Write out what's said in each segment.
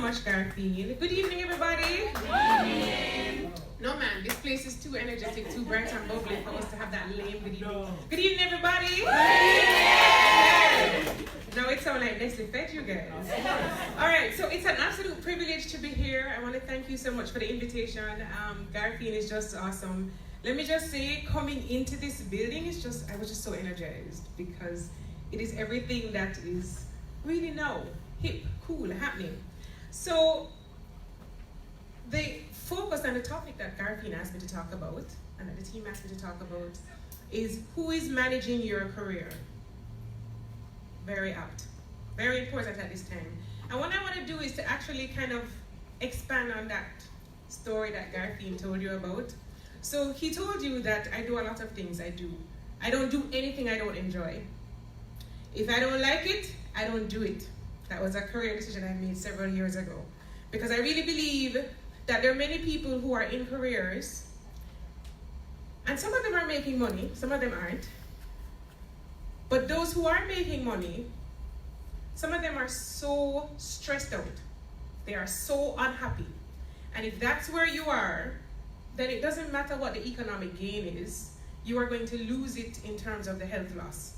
much, Garfield. Good evening, everybody. Good evening. No, man, this place is too energetic, too bright and bubbly for us to have that lame good evening. Good evening, everybody. Good evening. Now it sounds like Nestle fed you guys. All right, so it's an absolute privilege to be here. I want to thank you so much for the invitation. Garfield is just awesome. Let me just say, coming into this building is I was just so energized because it is everything that is really now hip, cool, happening. So the focus on the topic that Garfield asked me to talk about, and that the team asked me to talk about, is who is managing your career? Very apt, very important at this time. And what I want to do is to actually kind of expand on that story that Garfield told you about. So he told you that I do a lot of things I do. I don't do anything I don't enjoy. If I don't like it, I don't do it. That was a career decision I made several years ago. Because I really believe that there are many people who are in careers, and some of them are making money, some of them aren't. But those who are making money, some of them are so stressed out. They are so unhappy. And if that's where you are, then it doesn't matter what the economic gain is, you are going to lose it in terms of the health loss.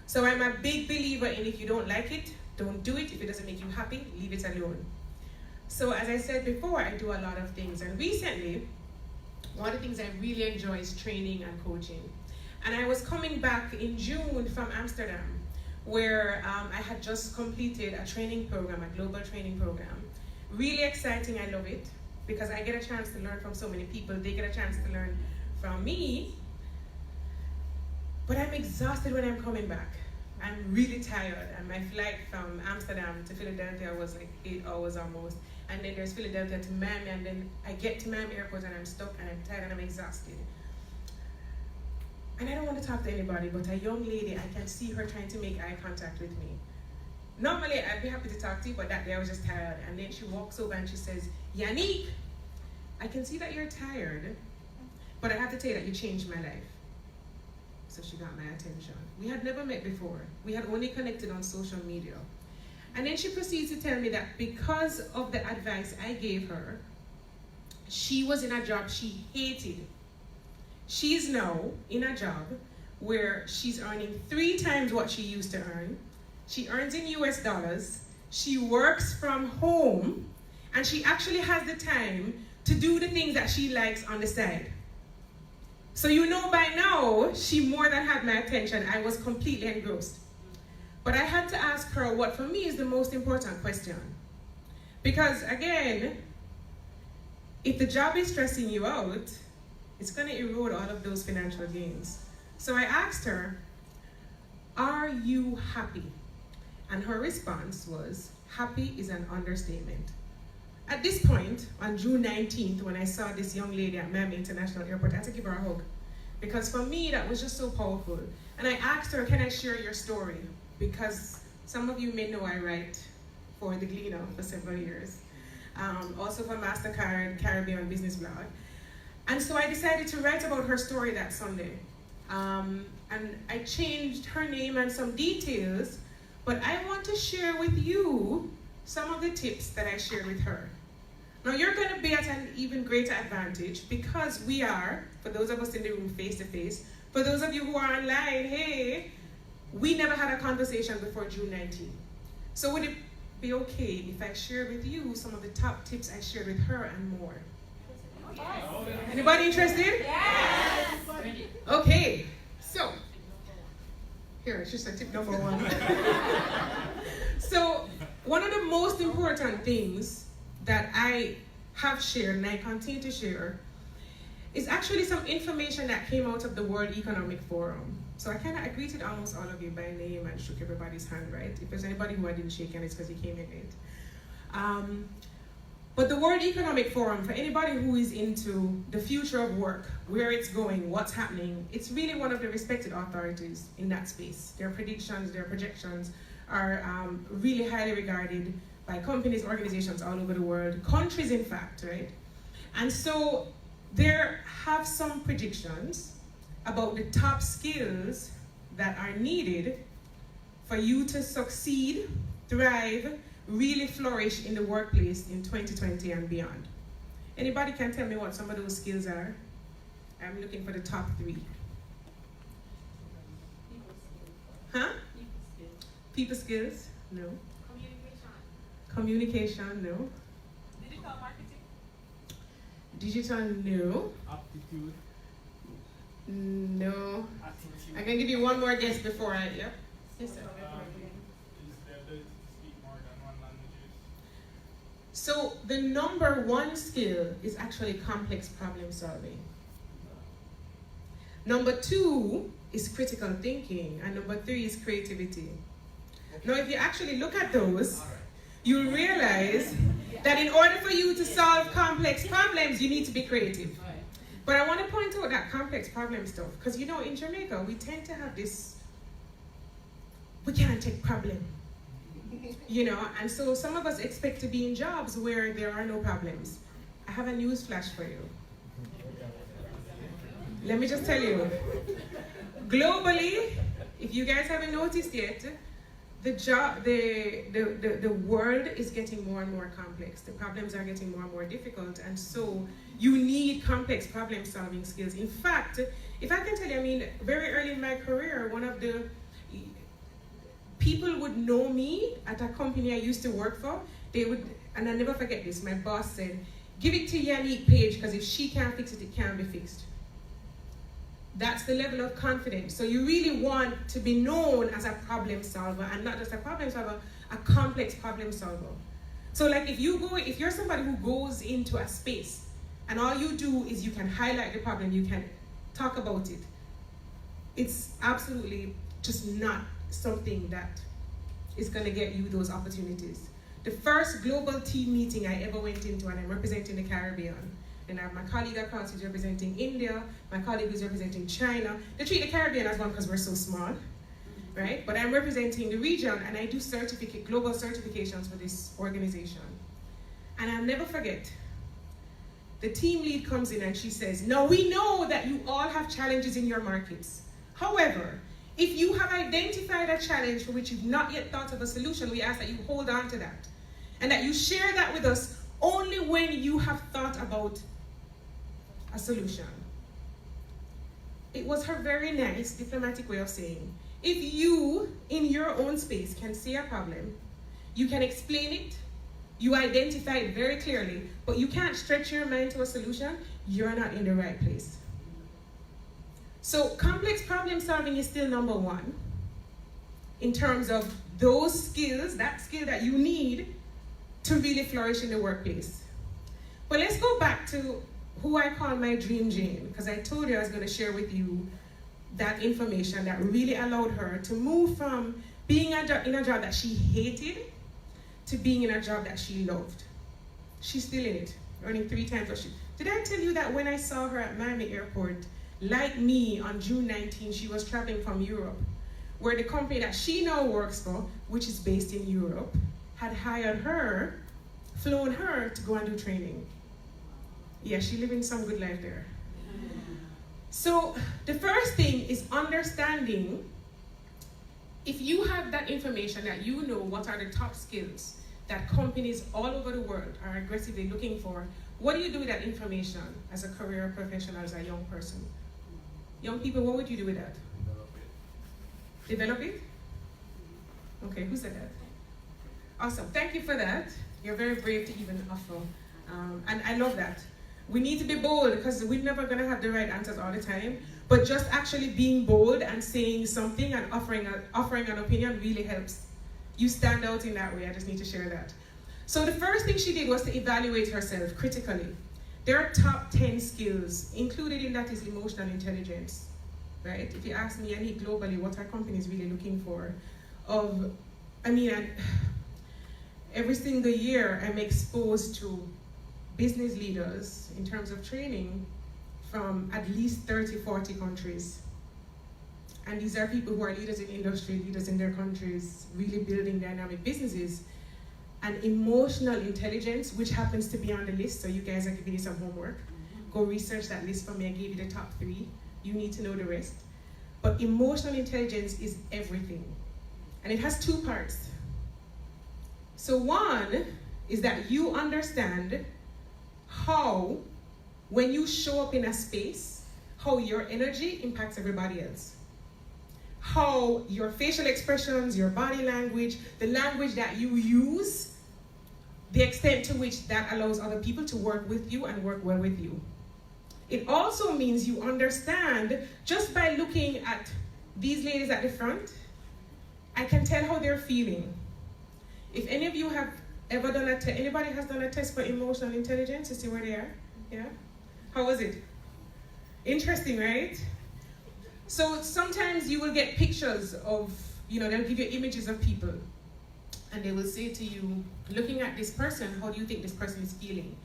So I'm a big believer in if you don't like it, don't do it. If it doesn't make you happy, leave it alone. So as I said before, I do a lot of things. And recently, one of the things I really enjoy is training and coaching. And I was coming back in June from Amsterdam, where I had just completed a training program, a global training program. Really exciting, I love it, because I get a chance to learn from so many people. They get a chance to learn from me. But I'm exhausted when I'm coming back. I'm really tired, and my flight from Amsterdam to Philadelphia was like 8 hours almost. And then there's Philadelphia to Miami, and then I get to Miami airport and I'm stuck and I'm tired and I'm exhausted. And I don't want to talk to anybody, but a young lady, I can see her trying to make eye contact with me. Normally, I'd be happy to talk to you, but that day I was just tired. And then she walks over and she says, Yaneek, I can see that you're tired, but I have to tell you that you changed my life. So she got my attention. We had never met before. We had only connected on social media. And then she proceeds to tell me that because of the advice I gave her, she was in a job she hated. She's now in a job where she's earning 3 times what she used to earn. She earns in US dollars. She works from home, and she actually has the time to do the things that she likes on the side. So you know by now, she more than had my attention. I was completely engrossed. But I had to ask her what for me is the most important question. Because again, if the job is stressing you out, it's going to erode all of those financial gains. So I asked her, are you happy? And her response was, happy is an understatement. At this point, on June 19th, when I saw this young lady at Miami International Airport, I had to give her a hug. Because for me, that was just so powerful. And I asked her, can I share your story? Because some of you may know I write for The Gleaner for several years. Also for MasterCard, Caribbean Business Blog. And so I decided to write about her story that Sunday. And I changed her name and some details, but I want to share with you some of the tips that I shared with her. Now you're going to be at an even greater advantage because we are, for those of us in the room face to face, for those of you who are online, hey, we never had a conversation before June 19th. So would it be okay if I share with you some of the top tips I shared with her and more? Yes. Anybody interested? Yes. Okay, so here, it's just a tip number 1. So one of the most important things that I have shared and I continue to share is actually some information that came out of the World Economic Forum. So I kind of greeted almost all of you by name and shook everybody's hand, right? If there's anybody who I didn't shake hand, it's because you came in late. But the World Economic Forum, for anybody who is into the future of work, where it's going, what's happening, it's really one of the respected authorities in that space. Their predictions, their projections are really highly regarded by companies, organizations all over the world, countries in fact, right? And so there have some predictions about the top skills that are needed for you to succeed, thrive, really flourish in the workplace in 2020 and beyond? Anybody can tell me what some of those skills are? I'm looking for the top 3. Huh? People skills? No. Communication? No. Digital marketing? Digital? No. Aptitude? No. Attitude? I can give you one more guess before I, yep. Yes, sir. Is the ability to speak more than one language? So the number 1 skill is actually complex problem solving. Number 2 is critical thinking, and number 3 is creativity. Now, if you actually look at those, you'll realize that in order for you to solve complex problems, you need to be creative. But I want to point out that complex problem stuff, because you know, in Jamaica, we tend to have this, we can't take problem. You know, and so some of us expect to be in jobs where there are no problems. I have a news flash for you. Let me just tell you, globally, if you guys haven't noticed yet, the world is getting more and more complex. The problems are getting more and more difficult, and so you need complex problem solving skills. In fact, if I can tell you, I mean, very early in my career, one of the people would know me at a company I used to work for. They would, and I'll never forget this, my boss said, give it to Yaneek Page, because if she can't fix it, it can't be fixed. That's the level of confidence. So you really want to be known as a problem solver, and not just a problem solver, a complex problem solver. So like if you're somebody who goes into a space and all you do is you can highlight the problem, you can talk about it, it's absolutely just not something that is going to get you those opportunities. The first global team meeting I ever went into, and I'm representing the Caribbean, and I have my colleague across who's representing India, my colleague who's representing China. They treat the Caribbean as one because we're so small, right? But I'm representing the region, and I do global certifications for this organization. And I'll never forget, the team lead comes in and she says, now we know that you all have challenges in your markets. However, if you have identified a challenge for which you've not yet thought of a solution, we ask that you hold on to that, and that you share that with us only when you have thought about a solution. It was her very nice diplomatic way of saying, if you, in your own space, can see a problem, you can explain it, you identify it very clearly, but you can't stretch your mind to a solution, you're not in the right place. So complex problem solving is still number 1 in terms of those skills, that skill that you need to really flourish in the workplace. But let's go back to who I call my dream Jane, because I told you I was going to share with you that information that really allowed her to move from being in a job that she hated to being in a job that she loved. She's still in it, earning 3 times what she... Did I tell you that when I saw her at Miami Airport, like me, on June 19, she was traveling from Europe, where the company that she now works for, which is based in Europe, had hired her, flown her to go and do training. Yeah, she's living some good life there. So the first thing is understanding, if you have that information that you know what are the top skills that companies all over the world are aggressively looking for, what do you do with that information as a career professional, as a young person? Young people, what would you do with that? Develop it? Okay, who said that? Awesome, thank you for that. You're very brave to even offer. And I love that. We need to be bold, because we're never gonna have the right answers all the time, but just actually being bold and saying something and offering an opinion really helps. You stand out in that way, I just need to share that. So the first thing she did was to evaluate herself critically. There are top 10 skills, included in that is emotional intelligence, right? If you ask me, Yaneek, globally, what are companies really looking for? Every single year I'm exposed to business leaders in terms of training from at least 30, 40 countries. And these are people who are leaders in industry, leaders in their countries, really building dynamic businesses. And emotional intelligence, which happens to be on the list, so you guys are giving you some homework. Go research that list for me, I gave you the top 3. You need to know the rest. But emotional intelligence is everything. And it has 2 parts. So one is that you understand how, when you show up in a space, how your energy impacts everybody else. How your facial expressions, your body language, the language that you use, the extent to which that allows other people to work with you and work well with you. It also means you understand, just by looking at these ladies at the front, I can tell how they're feeling. If any of you have ever done anybody has done a test for emotional intelligence to see where they are? Yeah? How was it? Interesting, right? So sometimes you will get pictures of, they'll give you images of people, and they will say to you, looking at this person, how do you think this person is feeling?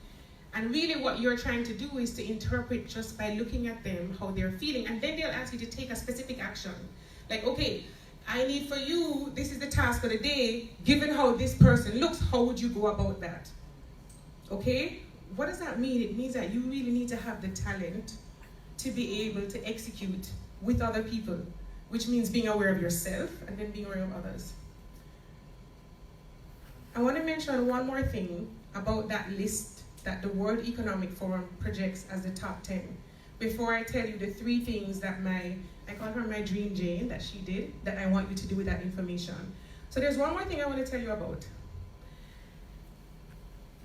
And really what you're trying to do is to interpret, just by looking at them, how they're feeling. And then they'll ask you to take a specific action. Like, okay, I need for you, this is the task of the day, given how this person looks, how would you go about that? Okay? What does that mean? It means that you really need to have the talent to be able to execute with other people, which means being aware of yourself and then being aware of others. I want to mention one more thing about that list that the World Economic Forum projects as the top 10. Before I tell you the 3 things that I call her my dream Jane, that she did, that I want you to do with that information. So there's one more thing I want to tell you about.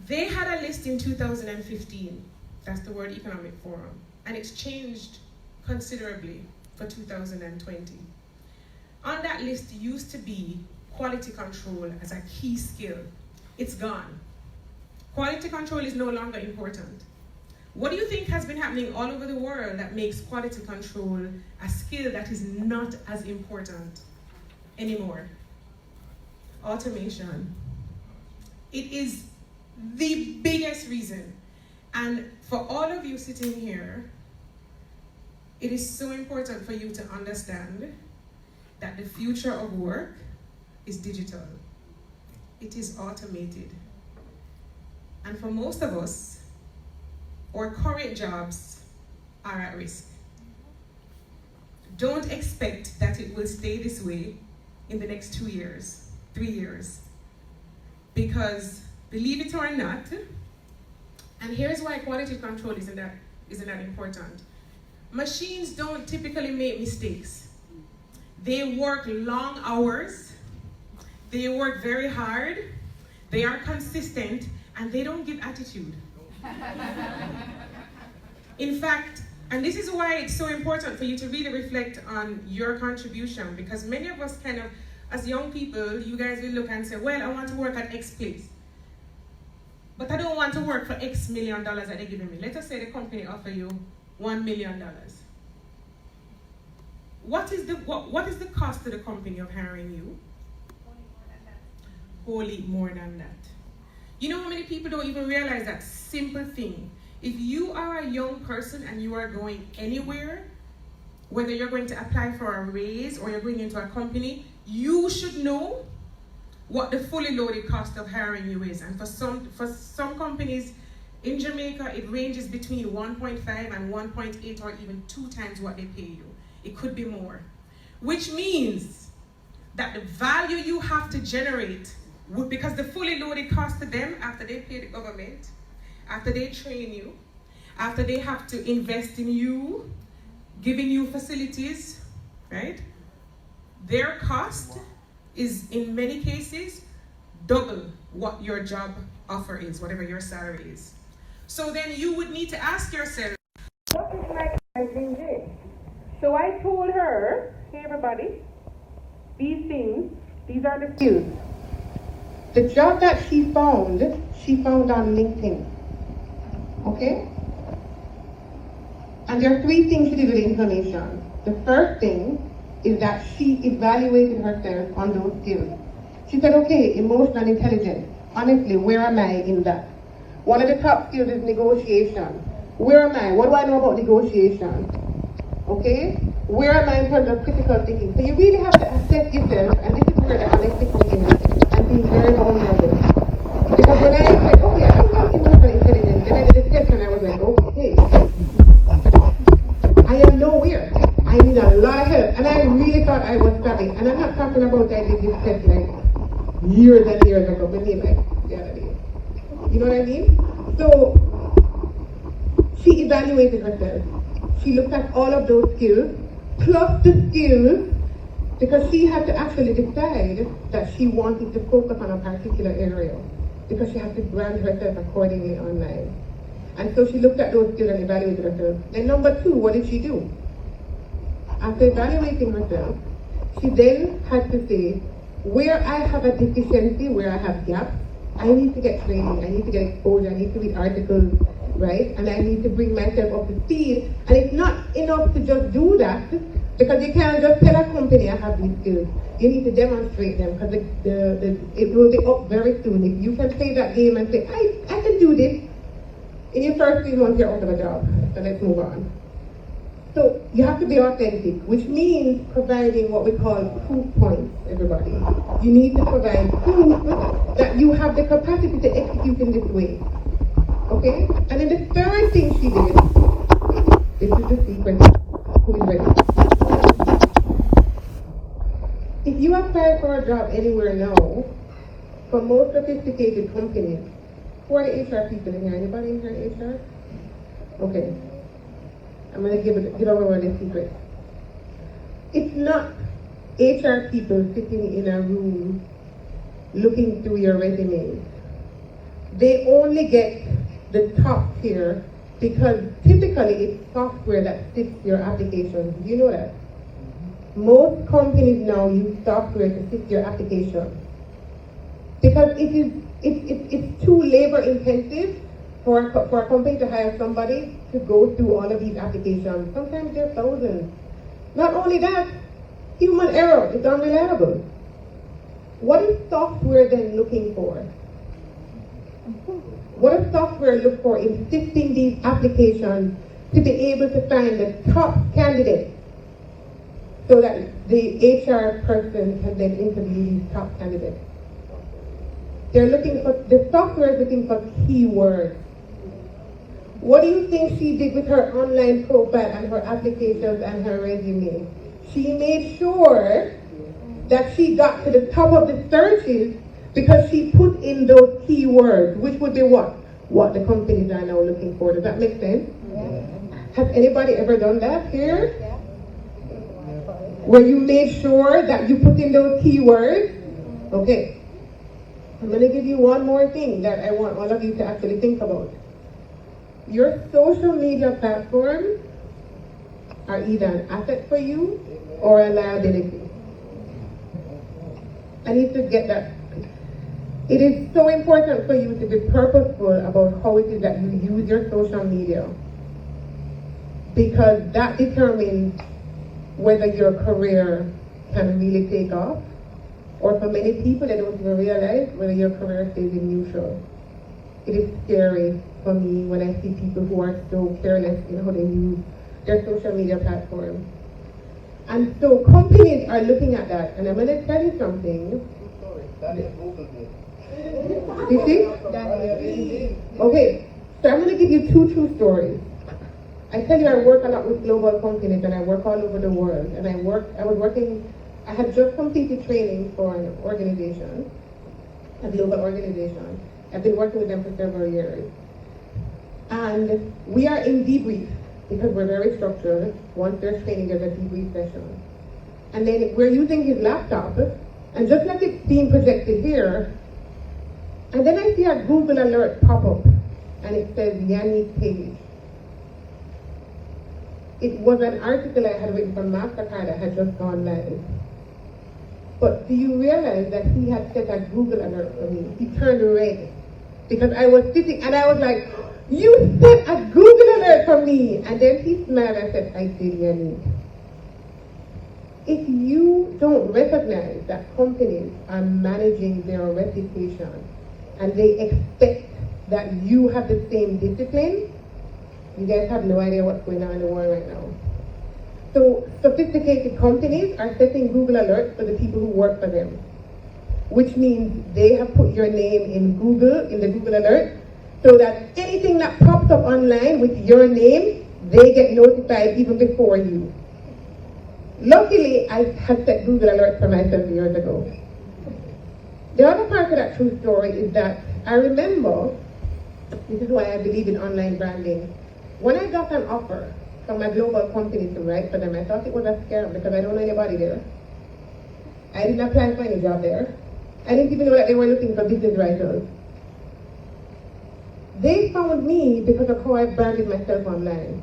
They had a list in 2015, that's the World Economic Forum, and it's changed considerably for 2020. On that list used to be quality control as a key skill. It's gone. Quality control is no longer important. What do you think has been happening all over the world that makes quality control a skill that is not as important anymore? Automation. It is the biggest reason. And for all of you sitting here, it is so important for you to understand that the future of work is digital. It is automated. And for most of us, our current jobs are at risk. Don't expect that it will stay this way in the next 2 years, 3 years. Because, believe it or not, and here's why quality control isn't that important. Machines don't typically make mistakes. They work long hours, they work very hard, they are consistent, and they don't give attitude. In fact, and this is why it's so important for you to really reflect on your contribution, because many of us kind of, as young people, you guys will look and say, well, I want to work at X place, but I don't want to work for X $1 million that they're giving me. Let us say the company offer you $1 million. What is the cost to the company of hiring you? Wholly more than that. You know how many people don't even realize that simple thing? If you are a young person and you are going anywhere, whether you're going to apply for a raise or you're going into a company, you should know what the fully loaded cost of hiring you is. And for some companies in Jamaica, it ranges between 1.5 and 1.8 or even 2 times what they pay you. It could be more. Which means that the value you have to generate, because the fully loaded cost to them, after they pay the government, after they train you, after they have to invest in you, giving you facilities, right? Their cost is, in many cases, double what your job offer is, whatever your salary is. So then you would need to ask yourself, what is my dream day? So I told her, hey everybody, these things, these are the skills. The job that she found on LinkedIn. Okay? And there are 3 things she did with the information. The first thing is that she evaluated herself on those skills. She said, okay, emotional intelligence. Honestly, where am I in that? One of the top skills is negotiation. Where am I? What do I know about negotiation? Okay? Where am I in terms of critical thinking? So you really have to assess yourself, and this is where the honesty comes in, and being very vulnerable. Because when I said, okay, I don't have emotional intelligence, then I did a test and I was like, okay, I am nowhere. I need a lot of help. And I really thought I was studying. And I'm not talking about I did this test like years and years ago, my name like the other day. You know what I mean? So she evaluated herself. She looked at all of those skills, plus the skills, because she had to actually decide that she wanted to focus on a particular area, because she had to brand herself accordingly online. And so she looked at those skills and evaluated herself. Then number two, what did she do? After evaluating herself, she then had to say, where I have a deficiency, where I have gaps, I need to get training, I need to get exposure, I need to read articles, right? And I need to bring myself up to speed. And it's not enough to just do that, because you can't just tell a company I have these skills. You need to demonstrate them, because it will be up very soon. If you can play that game and say, I can do this, in your first 3 months you're out of a job. So let's move on. So you have to be authentic, which means providing what we call proof points, everybody. You need to provide proof that you have the capacity to execute in this way. Okay? And then the third thing she did, this is the secret. Who is ready? If you apply for a job anywhere now, for most sophisticated companies, who are the HR people in here? Anybody in here HR? Okay. I'm going to give away one of the secrets. It's not HR people sitting in a room looking through your resume. They only get the top tier because typically it's software that fits your application. Do you know that? Most companies now use software to fit your application because it's too labor intensive for a company to hire somebody to go through all of these applications. Sometimes there are thousands. Not only that, human error is unreliable. What is software then looking for? What does software look for in sifting these applications to be able to find the top candidate so that the HR person can then interview these top candidates? The software is looking for keywords. What do you think she did with her online profile and her applications and her resume? She made sure that she got to the top of the searches because she put in those keywords, which would be what? What the companies are now looking for. Does that make sense? Yeah. Has anybody ever done that here? Yeah. Where you made sure that you put in those keywords? Okay. I'm going to give you one more thing that I want all of you to actually think about. Your social media platforms are either an asset for you or a liability. I need to get that. It is so important for you to be purposeful about how it is that you use your social media, because that determines whether your career can really take off, or for many people, they don't even realize whether your career stays in neutral. It is scary for me when I see people who are so careless in how they use their social media platforms. And so companies are looking at that, and I'm going to tell you something. You see? Okay, so I'm going to give you two true stories. I tell you, I work a lot with global companies, and I work all over the world. And I had just completed training for an organization, a global organization. I've been working with them for several years. And we are in debrief, because we're very structured. Once there's training, there's a debrief session. And then we're using his laptop, and just like it's being projected here, and then I see a Google alert pop up, and it says Yaneek Page. It was an article I had written for MasterCard that had just gone live. But do you realize that he had set a Google alert for me? He turned red, because I was sitting, and I was like, you set a Google alert for me! And then he smiled and said, I did, Yaneek. If you don't recognize that companies are managing their reputation and they expect that you have the same discipline, you guys have no idea what's going on in the world right now. So sophisticated companies are setting Google alerts for the people who work for them, which means they have put your name in Google, in the Google alert, so that anything that pops up online with your name, they get notified even before you. Luckily, I had set Google alerts for myself years ago. The other part of that true story is that I remember, this is why I believe in online branding. When I got an offer from a global company to write for them, I thought it was a scam because I don't know anybody there. I didn't apply for any job there. I didn't even know that they were looking for business writers. They found me because of how I branded myself online.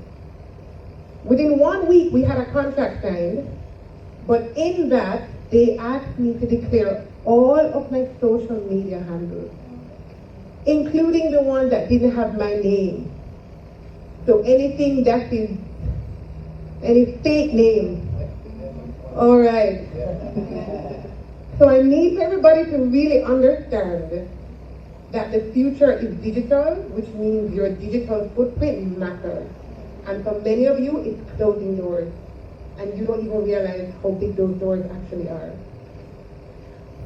Within 1 week, we had a contract signed, but in that, they asked me to declare all of my social media handles, including the ones that didn't have my name. So anything that is, any fake name. All right. So I need everybody to really understand that the future is digital, which means your digital footprint matters. And for many of you, it's closing doors. And you don't even realize how big those doors actually are.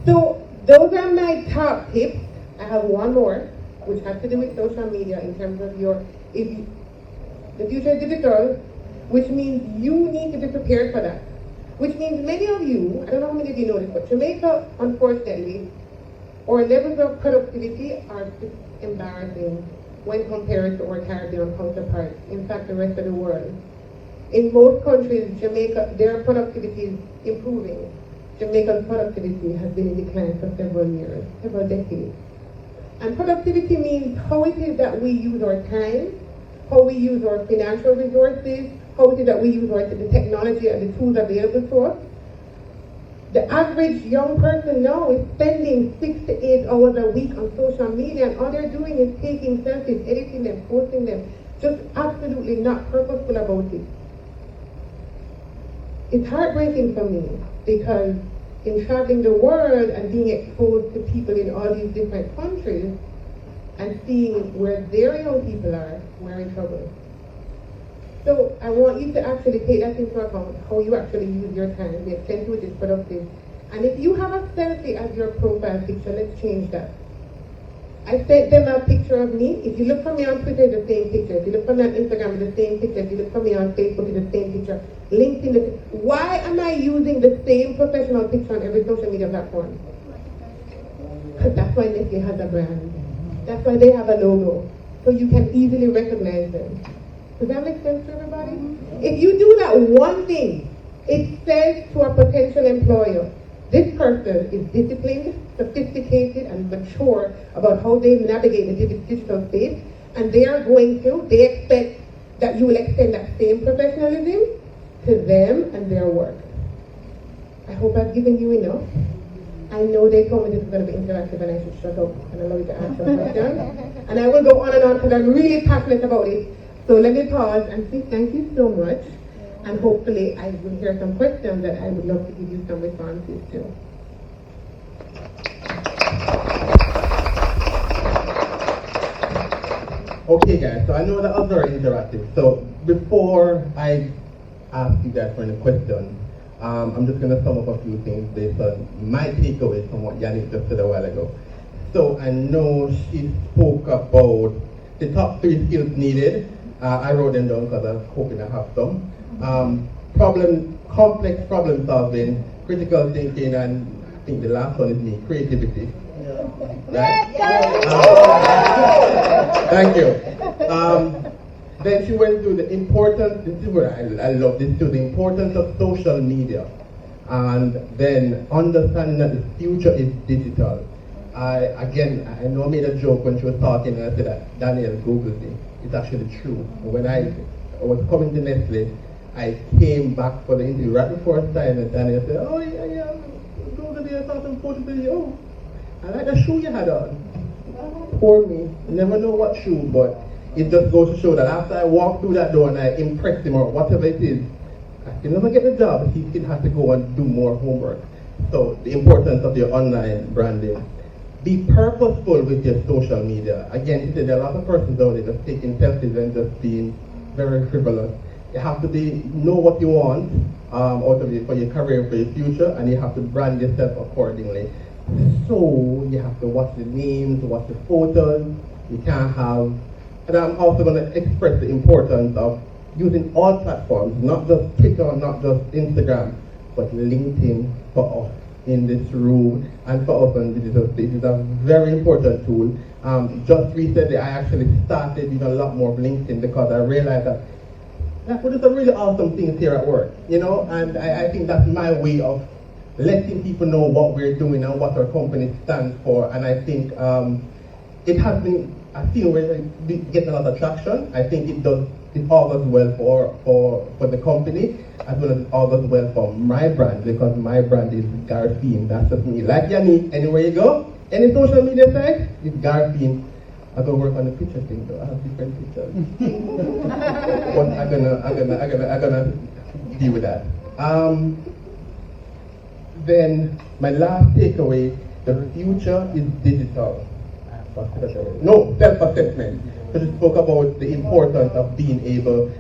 So those are my top tips. I have one more, which has to do with social media in terms of the future is digital, which means you need to be prepared for that. Which means many of you, I don't know how many of you know this, but Jamaica, unfortunately, our levels of productivity are just embarrassing when compared to our Caribbean counterparts, in fact the rest of the world. In most countries, Jamaica, their productivity is improving. Jamaica's productivity has been in decline for several years, several decades. And productivity means how it is that we use our time, how we use our financial resources, how it is that we use the technology and the tools available to us. The average young person now is spending 6 to 8 hours a week on social media, and all they're doing is taking selfies, editing them, posting them, just absolutely not purposeful about it. It's heartbreaking for me because in traveling the world and being exposed to people in all these different countries and seeing where their young people are, we're in trouble. So I want you to actually take that into account, how you actually use your time, the extent to which it's productive. And if you have a selfie as your profile picture, let's change that. I sent them a picture of me. If you look for me on Twitter, it's the same picture. If you look for me on Instagram, it's the same picture. If you look for me on Facebook, it's the same picture. LinkedIn, why am I using the same professional picture on every social media platform? Because that's why Nestle has a brand. That's why they have a logo. So you can easily recognize them. Does that make sense to everybody? If you do that one thing, it says to a potential employer, this person is disciplined, sophisticated, and mature about how they navigate the digital space, and they expect that you will extend that same professionalism to them and their work. I hope I've given you enough. I know they told me this is going to be interactive and I should shut up and allow you to ask some questions. And I will go on and on because I'm really passionate about it. So let me pause and say thank you so much. And hopefully I will hear some questions that I would love to give you some responses to. Okay guys, so I know that I was very interactive. So before I ask you guys for any questions, I'm just going to sum up a few things based on my takeaways from what Yaneek just said a while ago. So I know she spoke about the top 3 skills needed. I wrote them down because I'm hoping I have some. Complex problem solving, critical thinking, and I think the last one is me, creativity. Right? Thank you. Then she went through the importance, this is what I love this too, the importance of social media. And then understanding that the future is digital. I know I made a joke when she was talking and I said that Daniel Googled me. It's actually true. When I was coming to Nestle, I came back for the interview right before I signed and Daniel said, oh yeah, Google me, I saw some photos of you. Oh, I like the shoe you had on. Poor me, never know what shoe, but it just goes to show that after I walk through that door and I impress him or whatever it is, I can never get the job, he still has to go and do more homework. So the importance of your online branding. Be purposeful with your social media. Again, there are a lot of persons out there just taking selfies and just being very frivolous. You have to know what you want out of it for your career, for your future, and you have to brand yourself accordingly. So you have to watch the names, watch the photos. You can't have. And I'm also going to express the importance of using all platforms, not just Twitter, not just Instagram, but LinkedIn for us. in this room and for us on digital space. It's a very important tool. Just recently, I actually started using a lot more of LinkedIn because I realized that we do some really awesome things here at work, you know, and I think that's my way of letting people know what we're doing and what our company stands for. And I think it has been a thing where it's getting a lot of traction. I think it all goes well for the company, as well as it all goes well for my brand, because my brand is Garfine. That's just me. Like Yaneek, anywhere you go, any social media site, it's Garfine. I go work on the picture thing though. I have different pictures. But I'm gonna deal with that. Then my last takeaway, the future is digital. No, self-assessment. So she spoke about the importance of being able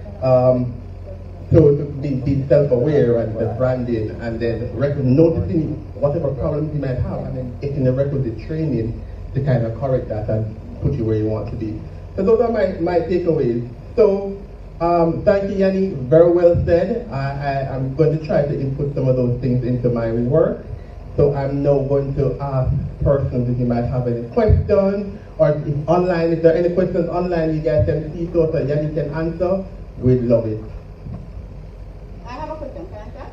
to be self-aware and the branding, and then noticing whatever problems you might have, and then getting the requisite training to kind of correct that and put you where you want to be. So those are my takeaways. So thank you, Yaneek, very well said. I'm going to try to input some of those things into my work. So I'm now going to ask persons if you might have any questions, or if online, if there are any questions online you guys can see so that Yaneek can answer, we'd love it. I have a question, can I start?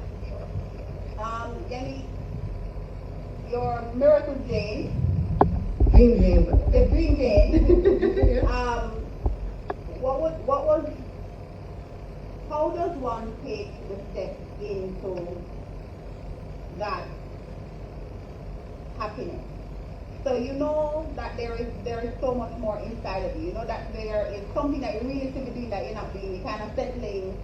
Yaneek, your Miracle Jane, Dream Jane. the Dream Jane, how does one take the step into that happiness? So you know that there is so much more inside of you. You know that there is something that you really should be doing that you're not doing. You're kind of settling,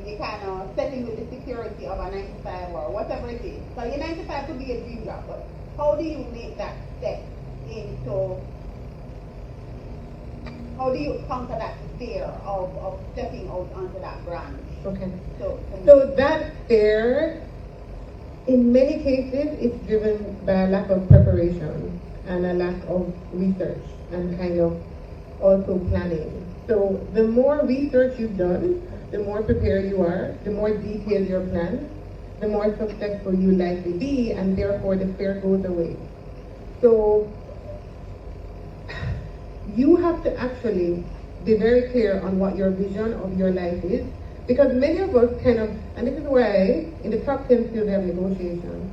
you're kind of settling with the security of a 9-to-5 or whatever it is. So your 9-to-5 could be a dream job, but how do you make that step into, how do you conquer that fear of stepping out onto that brand? Okay. So that fear, in many cases, it's driven by a lack of preparation and a lack of research and kind of also planning. So the more research you've done, the more prepared you are, the more detailed your plan, the more successful you likely be, and therefore the fear goes away. So you have to actually be very clear on what your vision of your life is, because many of us kind of, and this is why in the top 10 skills we have negotiation.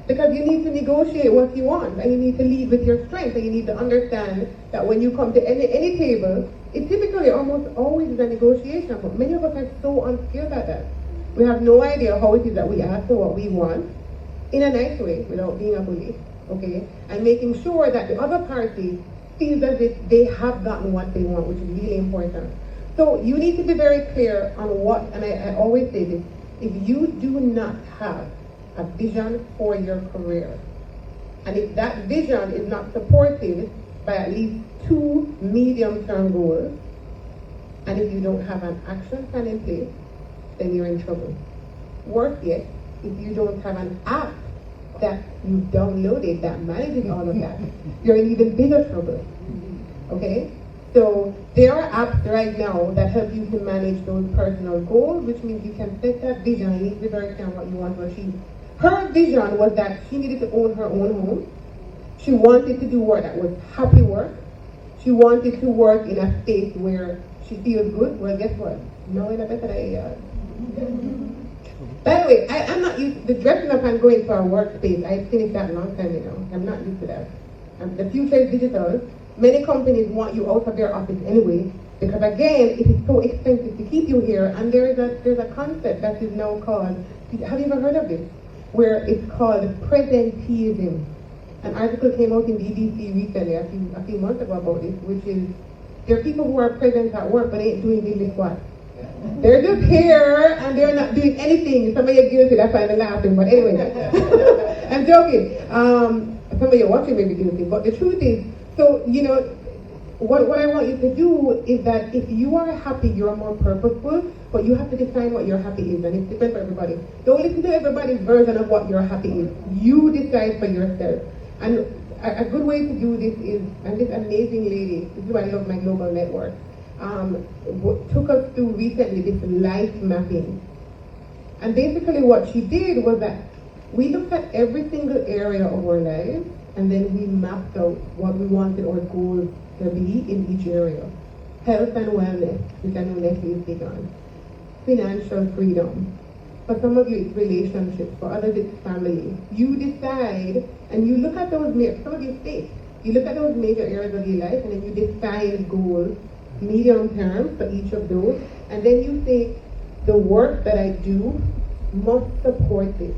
Because you need to negotiate what you want, and you need to lead with your strength, and you need to understand that when you come to any table, it typically almost always is a negotiation, but many of us are so unskilled at that. We have no idea how it is that we ask for what we want in a nice way without being a bully, okay? And making sure that the other party feels as if they have gotten what they want, which is really important. So you need to be very clear on what, and I always say this, if you do not have a vision for your career, and if that vision is not supported by at least 2 medium-term goals, and if you don't have an action plan in place, then you're in trouble. Worse yet, if you don't have an app that you've downloaded that manages all of that, you're in even bigger trouble. Okay? So there are apps right now that help you to manage those personal goals, which means you can set that vision and you need to be very clear on what you want to achieve. Her vision was that she needed to own her own home. She wanted to do work that was happy work. She wanted to work in a space where she feels good. Well, guess what? No, in a better area. By the way, I'm not used to dressing up and going for a workspace. I finished that a long time ago. I'm not used to that. The future is digital. Many companies want you out of their office anyway, because again, it is so expensive to keep you here. And there's a concept that is now called, have you ever heard of this? Where it's called presenteeism. An article came out in BBC recently, a few months ago about this, which is, there are people who are present at work but ain't doing really what? They're just here and they're not doing anything. Some of you are guilty, that's why I'm laughing, but anyway, I'm joking. Some of you watching may be guilty, but the truth is, so, you know, what I want you to do is that if you are happy, you're more purposeful, but you have to define what your happy is, and it's different for everybody. Don't listen to everybody's version of what your happy is. You decide for yourself. And a good way to do this is, and this amazing lady, this is why I love my global network, took us through recently this life mapping. And basically what she did was that We looked at every single area of our lives, and then we mapped out what we wanted our goals to be in each area. Health and wellness, which I know Nestle is big on. Financial freedom. For some of you, it's relationships. For others, it's family. You decide, and you look at those, some of you state, you look at those major areas of your life, and then you define goals, medium term for each of those, and then you say, the work that I do must support this.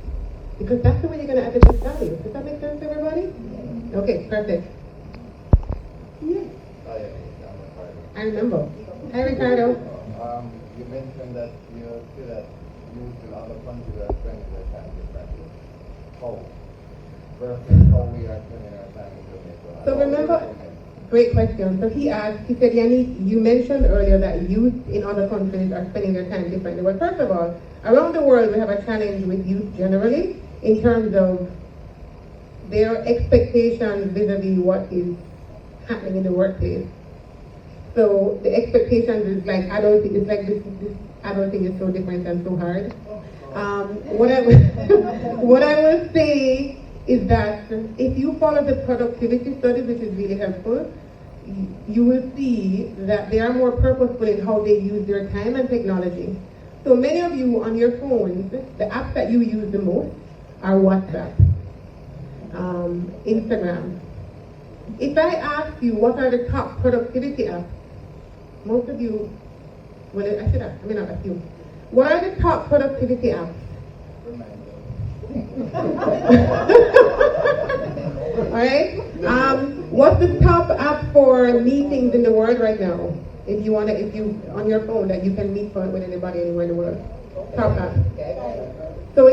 Because that's the way you're going to attribute value. Does that make sense to everybody? Okay, perfect. Yeah. I remember. Hi, Ricardo. You mentioned that you feel that youth in other countries are spending their time differently. How? Versus how we are spending our time in Jamaica. So remember, great question. So he asked, he said, Yaneek, you mentioned earlier that youth in other countries are spending their time differently. Well, first of all, around the world we have a challenge with youth generally in terms of their expectations vis-a-vis what is happening in the workplace. So the expectations is like adulting, it's like this adulting is so different and so hard. What I will say is that if you follow the productivity studies, which is really helpful, you will see that they are more purposeful in how they use their time and technology. So many of you on your phones, the apps that you use the most are WhatsApp, Instagram. If I ask you what are the top productivity apps, most of you, well, I should ask, I mean not ask you. What are the top productivity apps? Alright? What's the top app for meetings in the world right now? If you on your phone that you can meet with anybody anywhere in the world. Top app. So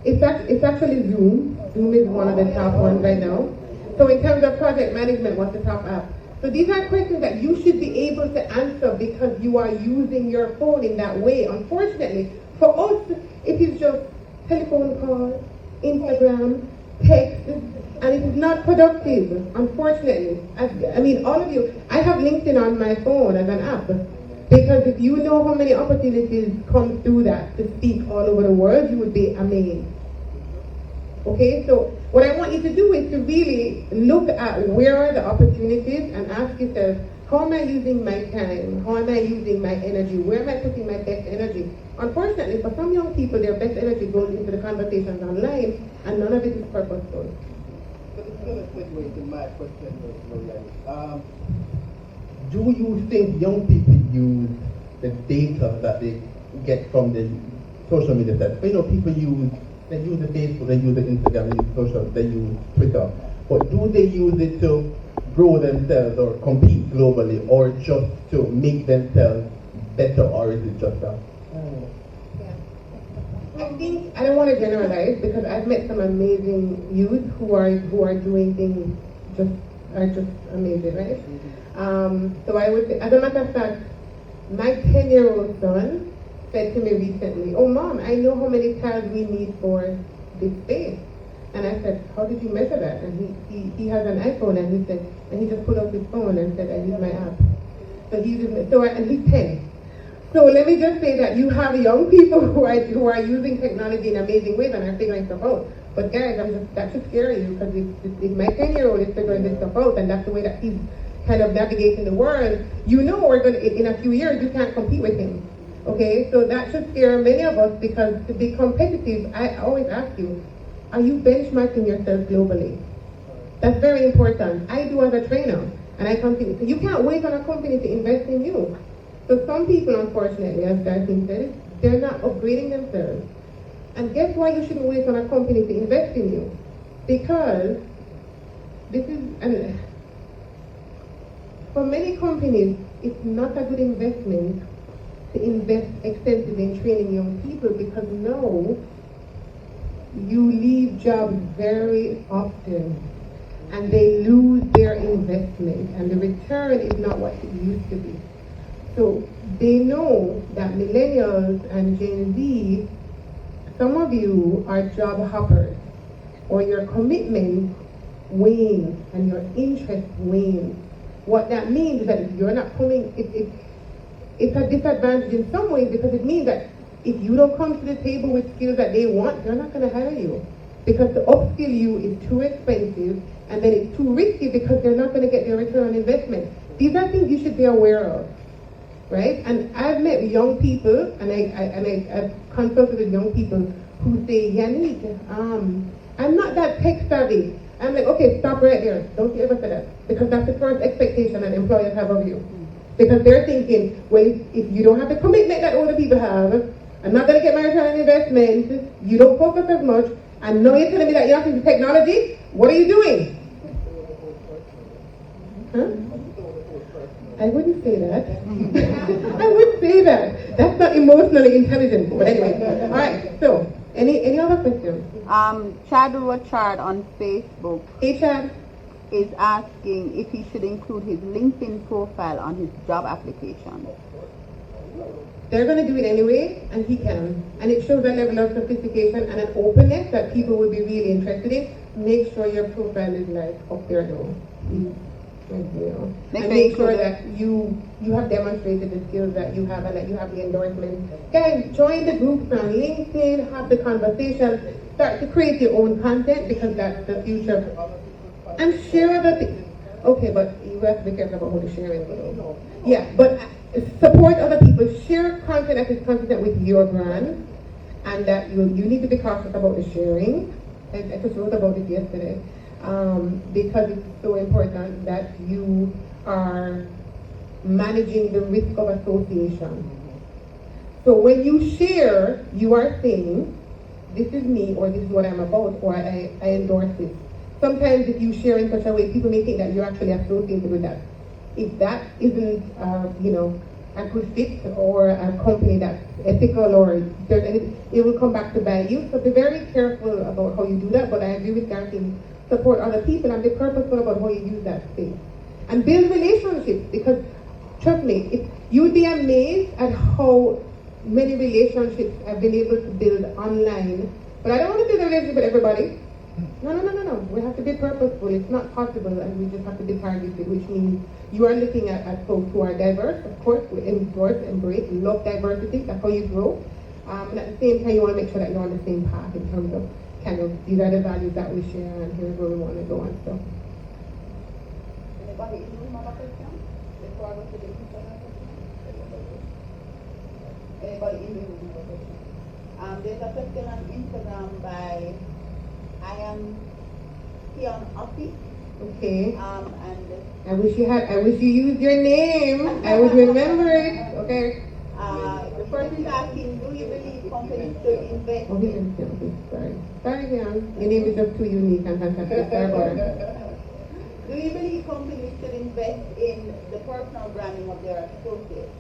it's actually Zoom. Zoom is one of the top ones right now. So in terms of project management, what's the top app? So these are questions that you should be able to answer because you are using your phone in that way. Unfortunately, for us, it is just telephone calls, Instagram, text, and it is not productive, unfortunately. I mean, all of you, I have LinkedIn on my phone as an app because if you know how many opportunities come through that to speak all over the world, you would be amazed. Okay, so what I want you to do is to really look at where are the opportunities and ask yourself, how am I using my time? How am I using my energy? Where am I putting my best energy? Unfortunately, for some young people, their best energy goes into the conversations online, and none of it is purposeful. So this is going to segue to my question, Do you think young people use the data that they get from the social media sites? You know, people use the Facebook, they use the Instagram, they use Twitter. But do they use it to grow themselves or compete globally, or just to make themselves better, or is it just that? I think I don't want to generalize because I've met some amazing youth who are doing things just amazing, right? So I would say, as a matter of fact, my 10-year-old son said to me recently, "Oh mom, I know how many tiles we need for this space." And I said, "How did you measure that?" And he has an iPhone, and he said, and he just pulled up his phone and said, "I use my app." So he uses, and he's 10. So let me just say that you have young people who are using technology in amazing ways and are figuring stuff out. But guys, that should scare you because if my 10-year-old is figuring this stuff out and that's the way that he's kind of navigating the world, you know we're going to, in a few years, you can't compete with him. Okay, so that should scare many of us because to be competitive, I always ask you, are you benchmarking yourself globally? That's very important. I do as a trainer, and I continue. So you can't wait on a company to invest in you. So some people, unfortunately, as Darcy said, they're not upgrading themselves. And guess why you shouldn't wait on a company to invest in you? Because this is, and for many companies, it's not a good investment to invest extensively in training young people because now you leave jobs very often and they lose their investment and the return is not what it used to be. So they know that millennials and Gen Z, some of you are job hoppers or your commitment wanes and your interest wanes. What that means is that if you're not coming, it's a disadvantage in some ways because it means that if you don't come to the table with skills that they want, they're not going to hire you. Because to upskill you is too expensive, and then it's too risky because they're not going to get their return on investment. These are things you should be aware of, right? And I've met young people, and I've consulted with young people who say, Yaneek, I'm not that tech savvy. I'm like, okay, stop right there. Don't you ever say that. Because that's the first expectation that employers have of you. Because they're thinking, well, if you don't have the commitment that older people have, I'm not going to get my return on investment, you don't focus as much, and now you're telling me that you're not into technology? What are you doing? Huh? I wouldn't say that. I wouldn't say that. That's not emotionally intelligent. But anyway, all right. So, any other questions? Chad Rochard on Facebook Hey, Chad. is asking if he should include his LinkedIn profile on his job application. They're going to do it anyway, and he can. And it shows a level of sophistication and an openness that people will be really interested in. Make sure your profile is like up there though. And make sure that you have demonstrated the skills that you have and that you have the endorsement. Guys, join the groups on LinkedIn, have the conversation, start to create your own content because that's the future. And share other things. Okay, but you have to be careful about who to share it with. Yeah, but support other people. Share content that is consistent with your brand, and that you need to be cautious about the sharing. I just wrote about it yesterday. Because it's so important that you are managing the risk of association. So when you share, you are saying, this is me, or this is what I'm about, or I endorse it. Sometimes if you share in such a way, people may think that you're actually associated with that. If that isn't, a good fit or a company that's ethical or there's anything, it will come back to bite you. So be very careful about how you do that, but I agree with Gareth. Support other people and be purposeful about how you use that space. And build relationships, because trust me, you'd be amazed at how many relationships I've been able to build online. But I don't want to build a relationship with everybody. No. We have to be purposeful. It's not possible, and we just have to be targeted, which means you are looking at folks who are diverse. Of course, we endorse, embrace, love diversity. That's how you grow. And at the same time, you want to make sure that you're on the same path in terms of these are the values that we share, and here's where we want to go and stuff. Anybody in the room have a question? Before I go to the question? Anybody in the room have a question? There's a question on Instagram by I am Kian Office. Okay. And I wish you used your name. I would remember it. Okay. the person is asking, do you believe companies should invest? Oh, he didn't tell me. Sorry, Kian. Your name is just too unique and fantastic. Sorry about it. Do you believe companies should invest in the personal branding of their associates?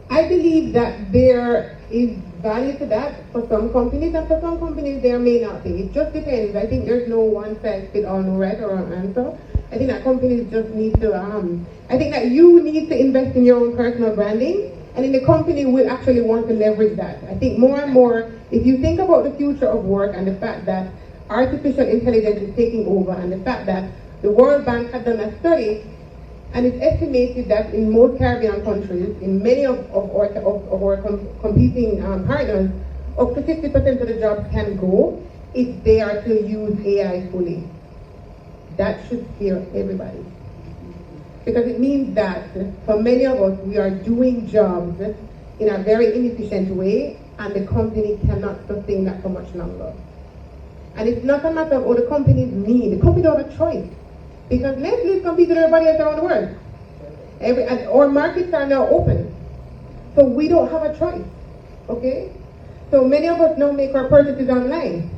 I believe that there is value to that for some companies, and for some companies there may not be. It just depends. I think there's no one size fit all, no right or wrong answer. I think that companies just need to, I think that you need to invest in your own personal branding, and then the company will actually want to leverage that. I think more and more, if you think about the future of work and the fact that artificial intelligence is taking over, and the fact that the World Bank had done a study, and it's estimated that in most Caribbean countries, in many of our competing partners, up to 50% of the jobs can go if they are to use AI fully. That should scare everybody. Because it means that for many of us, we are doing jobs in a very inefficient way, and the company cannot sustain that for much longer. And it's not a matter of what the companies need. The company don't have a choice. Because Nestle competes with everybody else around the world. And our markets are now open. So we don't have a choice. Okay? So many of us now make our purchases online.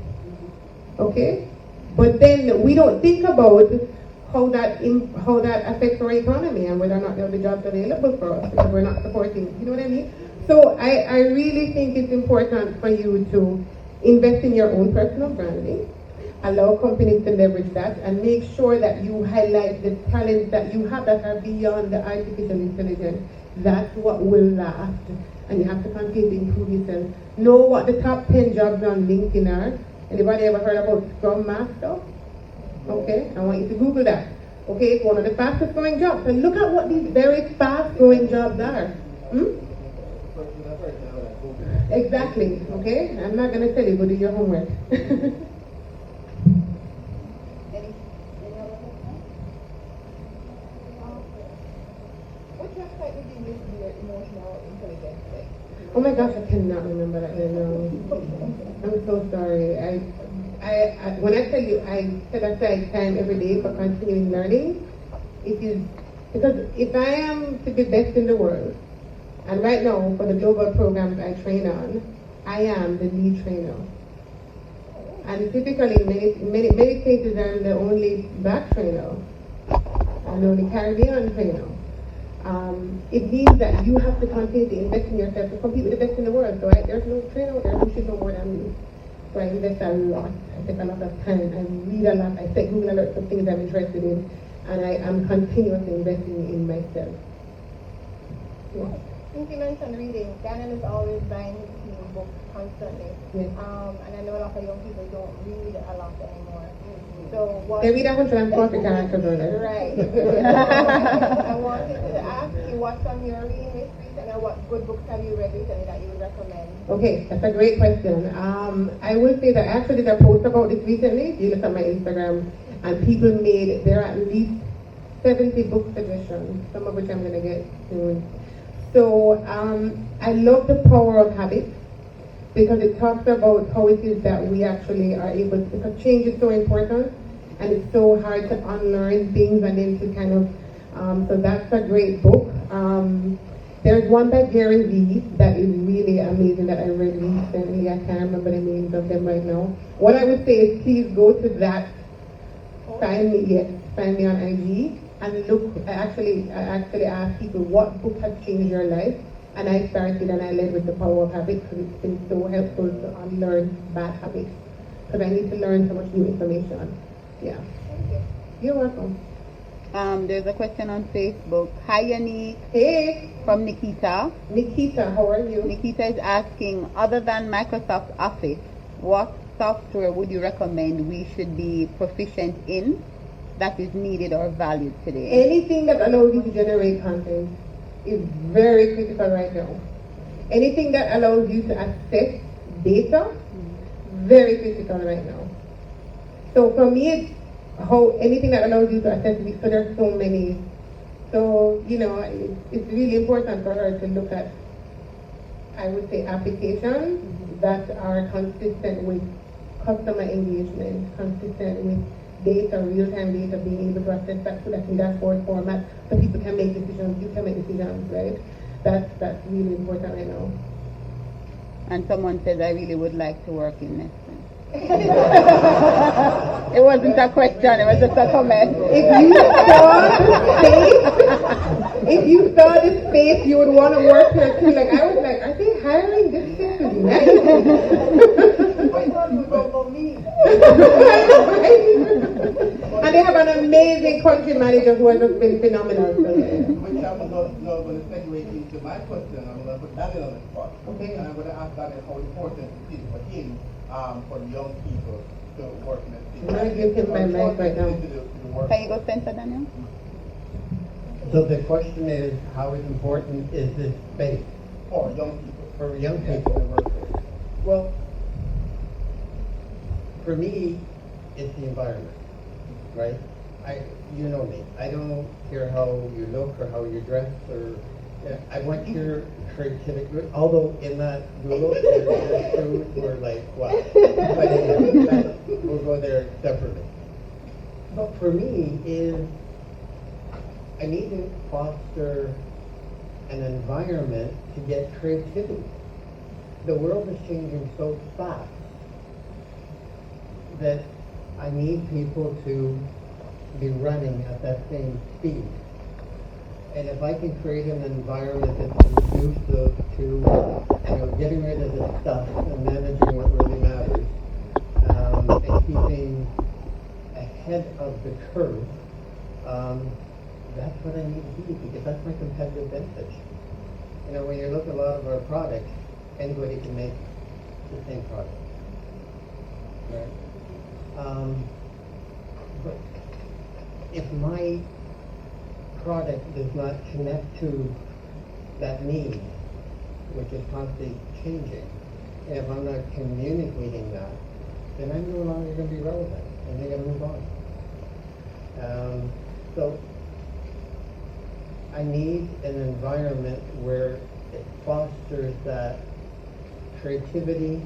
Okay? But then we don't think about how that affects our economy and whether or not there will be jobs available for us because we're not supporting. You know what I mean? So I really think it's important for you to invest in your own personal branding. Allow companies to leverage that, and make sure that you highlight the talents that you have that are beyond the artificial intelligence. That's what will last. And you have to continue to improve yourself. Know what the top 10 jobs on LinkedIn are. Anybody ever heard about Scrum Master? Okay, I want you to Google that. Okay, it's one of the fastest growing jobs. And look at what these very fast growing jobs are. Exactly, okay? I'm not gonna tell you, go do your homework. Any other questions? Which website did you use to do your emotional intelligence thing? Oh my gosh, I cannot remember that right now. I'm so sorry. When I tell you I set aside time every day for continuing learning, it is because if I am to be best in the world, and right now for the global programs I train on, I am the lead trainer. And typically in many cases I'm the only black trainer. I'm the only Caribbean trainer. It means that you have to continue to invest in yourself to compete with the best in the world. So there's no trainer out there who should know more than me. So I invest a lot. I take a lot of time. I read a lot. I set Google alerts of things I'm interested in. And I am continuously investing in myself. Yeah. Since you mentioned reading, Daniel is always buying his new books constantly. Yes. And I know a lot of young people don't read a lot anymore. So what? They read 140 characters on it. Right. I wanted to ask you what's on your reading list recently, and what good books have you read recently that you would recommend? Okay, that's a great question. I will say that I actually did a post about this recently. You look at my Instagram, and people there are at least 70 book suggestions, some of which I'm going to get soon. So I love The Power of Habit, because it talks about how it is that we actually are able to, because change is so important, and it's so hard to unlearn things and then to kind of, so that's a great book. There's one by Gary Vee that is really amazing that I read recently. I can't remember the names of them right now. What I would say is please go to that, find me on IG, and look. I actually asked people what book has changed your life, and I started and I led with The Power of Habit because it's been so helpful to unlearn bad habits, because I need to learn so much new information. Yeah. Thank you. You're welcome. There's a question on Facebook. Hi, Yaneek. Hey, From Nikita. Nikita, how are you? Nikita is asking, other than Microsoft Office, what software would you recommend we should be proficient in that is needed or valued today? Anything that allows you to generate content is very critical right now. Anything that allows you to access data, very critical right now. So for me, it's anything that allows you to access it, so there's so many. So, it's really important for her to look at, I would say, applications that are consistent with customer engagement, consistent with data, real-time data, being able to access that so that in dashboard format, so people can make decisions, you can make decisions, right? That's really important right now. And someone says, I really would like to work in medicine. It wasn't a question, it was just a comment. If you saw the space, you would want to work here too. Like, I was like, are they hiring this shit to And they have an amazing country manager who has just been phenomenal. So, yeah. Which I'm not going to segue into my question. I'm going to put Daniel on the spot. Okay. And I'm going to ask Daniel how important it is for him, for young people to work in the city. I'm going to give him my mic right now. Can you go center, Daniel? So the question is, how important is this space For young people. for young people to work with? Well, for me, it's the environment, right? You know me. I don't care how you look or how you dress, or I want your creativity. Although in that Google, there's food, we're like, what? But anyway, we'll go there separately. But for me, I need to foster an environment to get creativity. The world is changing so fast that I need people to be running at that same speed. And if I can create an environment that's conducive to getting rid of this stuff and managing what really matters, and keeping ahead of the curve, that's what I need to be, because that's my competitive advantage. When you look at a lot of our products, anybody can make the same product, right? But if my product does not connect to that need, which is constantly changing. And if I'm not communicating that, then I'm no longer going to be relevant, and they're going to move on. So I need an environment where it fosters that creativity,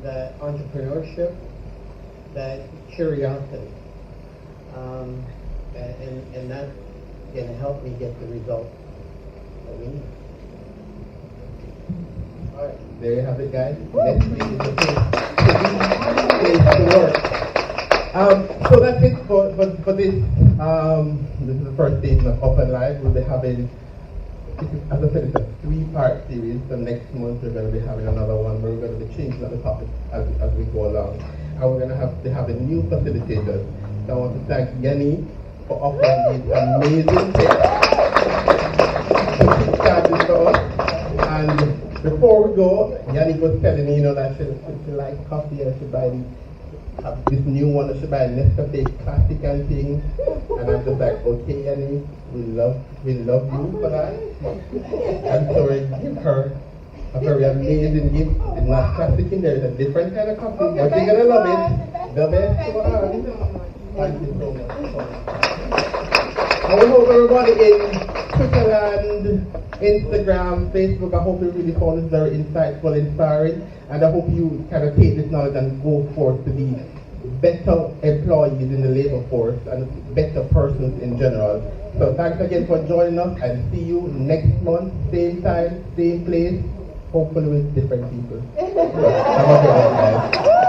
that entrepreneurship, that curiosity, and that can help me get the results that we need. All right, there you have it, guys. Next week is the place to work. So that's it for this. This is the first season of Up and Live. We'll be having, as I said, it's a 3-part series. So next month we're going to be having another one where we're going to be changing up the topics as we go along. And we're going to have a new facilitators. So I want to thank Yaneek for offering these amazing tips to kick start this for us. And before we go, Yaneek was telling me, that she likes coffee and she buy this new one, that she buy Nescafe Classic and things. And I'm just like, okay, Yaneek, we love you for that. And so we give her a very amazing gift. It's not classic in there, it's a different kind of coffee, but you're gonna love it. The best one. Thank you so much. I hope everybody in Twitter, Instagram, Facebook, I hope you really found this very insightful, inspiring, and I hope you kind of take this knowledge and go forth to be better employees in the labor force and better persons in general. So thanks again for joining us, and see you next month, same time, same place, hopefully with different people. Have a good one, guys.